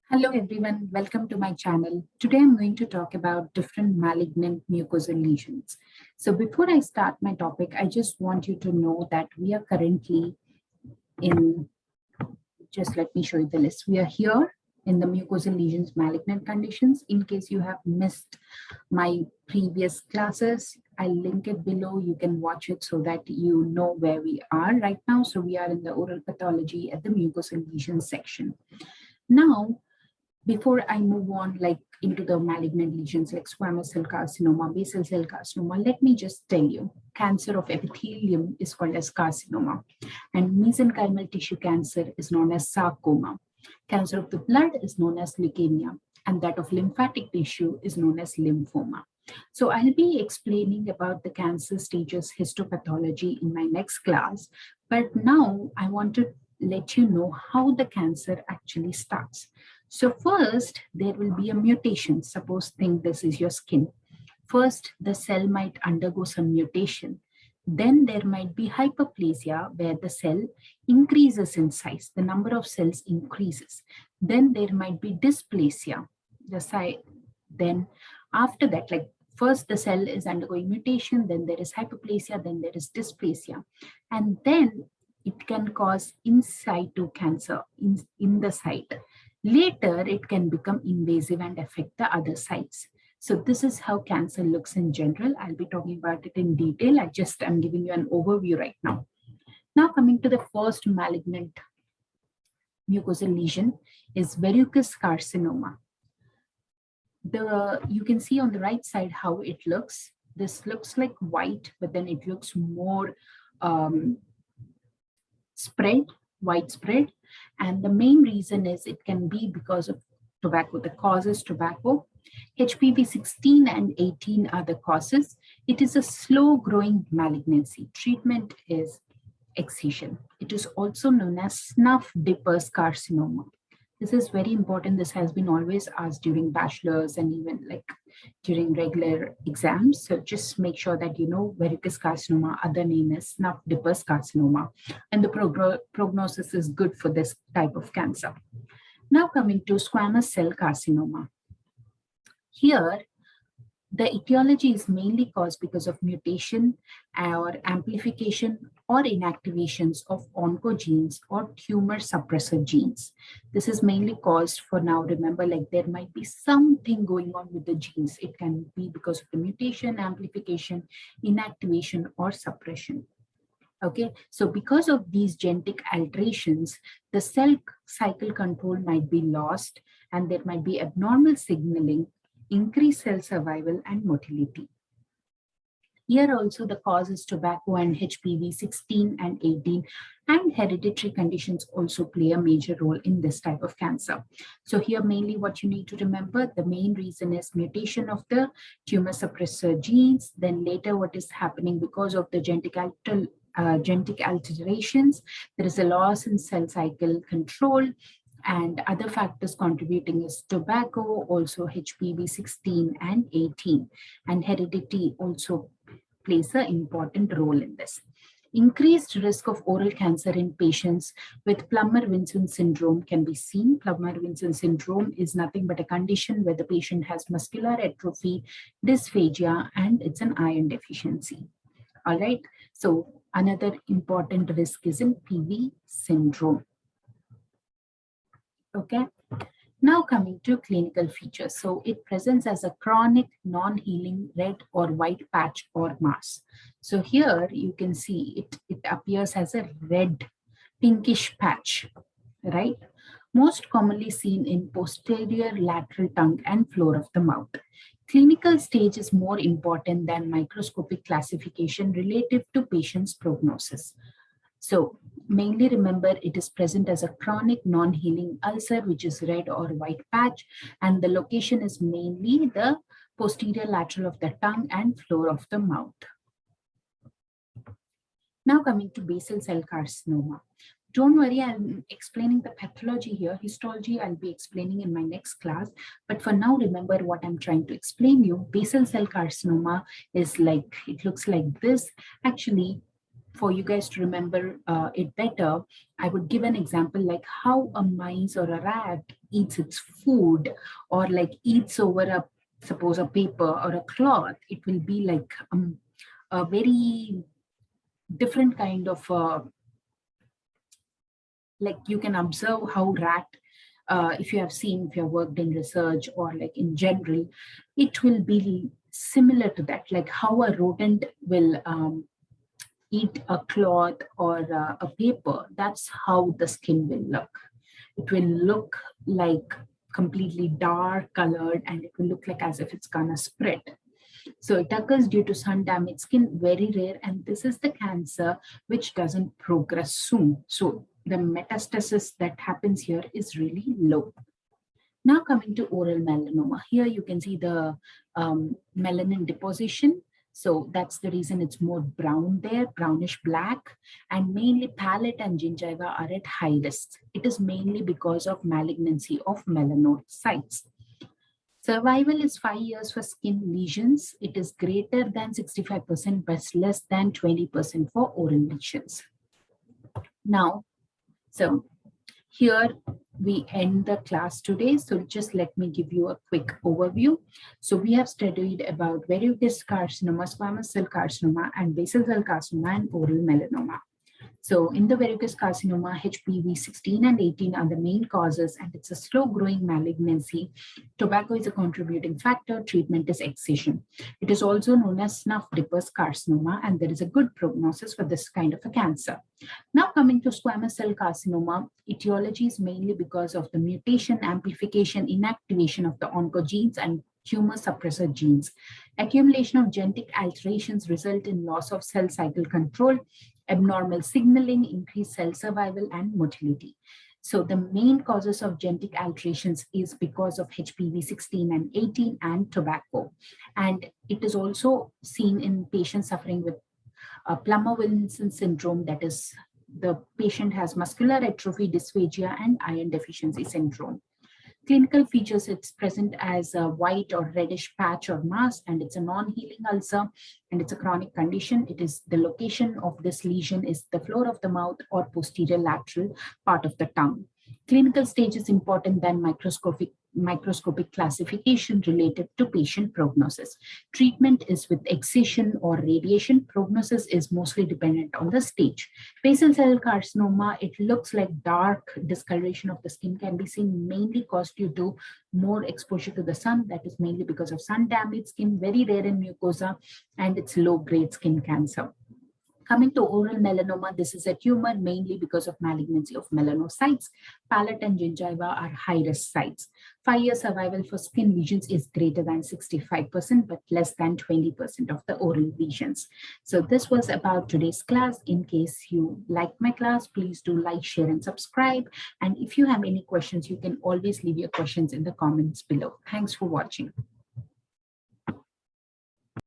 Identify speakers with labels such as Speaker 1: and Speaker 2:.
Speaker 1: Hello everyone, welcome to my channel. Today I'm going to talk about different malignant mucosal lesions. So before I start my topic, I just want you to know that we are currently in, just let me show you the list. We are here in the mucosal lesions malignant conditions. In case you have missed my previous classes, I'll link it below. You can watch it so that you know where we are right now. So we are in the oral pathology at the mucosal lesions section. Now, before I move on into the malignant lesions like squamous cell carcinoma, basal cell carcinoma, let me just tell you, cancer of epithelium is called as carcinoma, and mesenchymal tissue cancer is known as sarcoma. Cancer of the blood is known as leukemia, and that of lymphatic tissue is known as lymphoma. So I'll be explaining about the cancer stages histopathology in my next class, but now I want to let you know how the cancer actually starts. So first, there will be a mutation. Suppose think this is your skin. First, the cell might undergo some mutation. Then there might be hyperplasia where the cell increases in size. The number of cells increases. Then there might be dysplasia. Then after that, first the cell is undergoing mutation, then there is hyperplasia, then there is dysplasia. And then it can cause in situ cancer in the site. Later, it can become invasive and affect the other sites. So this is how cancer looks in general. I'll be talking about it in detail. I'm giving you an overview right now. Now coming to the first malignant mucosal lesion is verrucous carcinoma. You can see on the right side how it looks. This looks like white, but then it looks more widespread. And the main reason is it can be because of tobacco. The cause is tobacco. HPV 16 and 18 are the causes. It is a slow growing malignancy. Treatment is excision. It is also known as snuff dippers carcinoma. This is very important. This has been always asked during bachelor's and even during regular exams. So just make sure that you know verrucous carcinoma, other name is snuff dippers carcinoma, and the prognosis is good for this type of cancer. Now coming to squamous cell carcinoma. Here, the etiology is mainly caused because of mutation or amplification or inactivations of oncogenes or tumor suppressor genes. This is mainly caused for now. Remember, there might be something going on with the genes. It can be because of the mutation, amplification, inactivation, or suppression. Okay, so because of these genetic alterations, the cell cycle control might be lost and there might be abnormal signaling, increased cell survival and motility. Here also the cause is tobacco and HPV 16 and 18, and hereditary conditions also play a major role in this type of cancer. So here mainly what you need to remember, the main reason is mutation of the tumor suppressor genes. Then later what is happening because of the genetic alterations, there is a loss in cell cycle control. And other factors contributing is tobacco, also HPV 16 and 18, and heredity also plays an important role in this. Increased risk of oral cancer in patients with Plummer-Vinson syndrome can be seen. Plummer-Vinson syndrome is nothing but a condition where the patient has muscular atrophy, dysphagia, and it's an iron deficiency. All right, so another important risk is in PV syndrome. Okay, now coming to clinical features. So it presents as a chronic non-healing red or white patch or mass. So here you can see it appears as a red pinkish patch, right? Most commonly seen in posterior lateral tongue and floor of the mouth. Clinical stage is more important than microscopic classification relative to patient's prognosis. So mainly remember it is present as a chronic non-healing ulcer, which is red or white patch, and the location is mainly the posterior lateral of the tongue and floor of the mouth. Now coming to basal cell carcinoma. Don't worry, I'm explaining the pathology here. Histology I'll be explaining in my next class. But for now, remember what I'm trying to explain you. Basal cell carcinoma is it looks like this. Actually, for you guys to remember it better, I would give an example like how a mice or a rat eats its food, or like eats over suppose a paper or a cloth. It will be like a very different kind of like you can observe how rat, if you have seen, if you have worked in research or like in general, it will be similar to that, like how a rodent will eat a cloth or a paper. That's how the skin will look. It will look like completely dark colored, and it will look like as if it's gonna spread. So it occurs due to sun damaged skin, very rare, and this is the cancer which doesn't progress soon. So the metastasis that happens here is really low. Now coming to oral melanoma, here you can see the melanin deposition. So that's the reason it's more brown there, brownish black, and mainly palate and gingiva are at high risk. It is mainly because of malignancy of melanocytes. Survival is 5 years for skin lesions. It is greater than 65% but less than 20% for oral lesions. Now, so here we end the class today. So just let me give you a quick overview. So we have studied about verrucous carcinoma, squamous cell carcinoma, and basal cell carcinoma, and oral melanoma. So in the verrucous carcinoma, HPV 16 and 18 are the main causes, and it's a slow growing malignancy. Tobacco is a contributing factor. Treatment is excision. It is also known as snuff dippers carcinoma, and there is a good prognosis for this kind of a cancer. Now coming to squamous cell carcinoma, etiology is mainly because of the mutation, amplification, inactivation of the oncogenes and tumor suppressor genes. Accumulation of genetic alterations result in loss of cell cycle control, abnormal signaling, increased cell survival, and motility. So the main causes of genetic alterations is because of HPV 16 and 18 and tobacco. And it is also seen in patients suffering with Plummer-Wilson syndrome, that is, the patient has muscular atrophy, dysphagia, and iron deficiency syndrome. Clinical features, it's present as a white or reddish patch or mass, and it's a non-healing ulcer, and it's a chronic condition. It is the location of this lesion is the floor of the mouth or posterior lateral part of the tongue. Clinical stage is important than microscopic classification related to patient prognosis. Treatment is with excision or radiation. Prognosis is mostly dependent on the stage. Basal cell carcinoma, it looks like dark discoloration of the skin can be seen, mainly caused due to more exposure to the sun. That is mainly because of sun damaged skin, very rare in mucosa, and it's low grade skin cancer. Coming to oral melanoma, this is a tumor mainly because of malignancy of melanocytes. Palate and gingiva are high-risk sites. 5-year survival for skin lesions is greater than 65% but less than 20% of the oral lesions. So this was about today's class. In case you liked my class, please do like, share, and subscribe. And if you have any questions, you can always leave your questions in the comments below. Thanks for watching.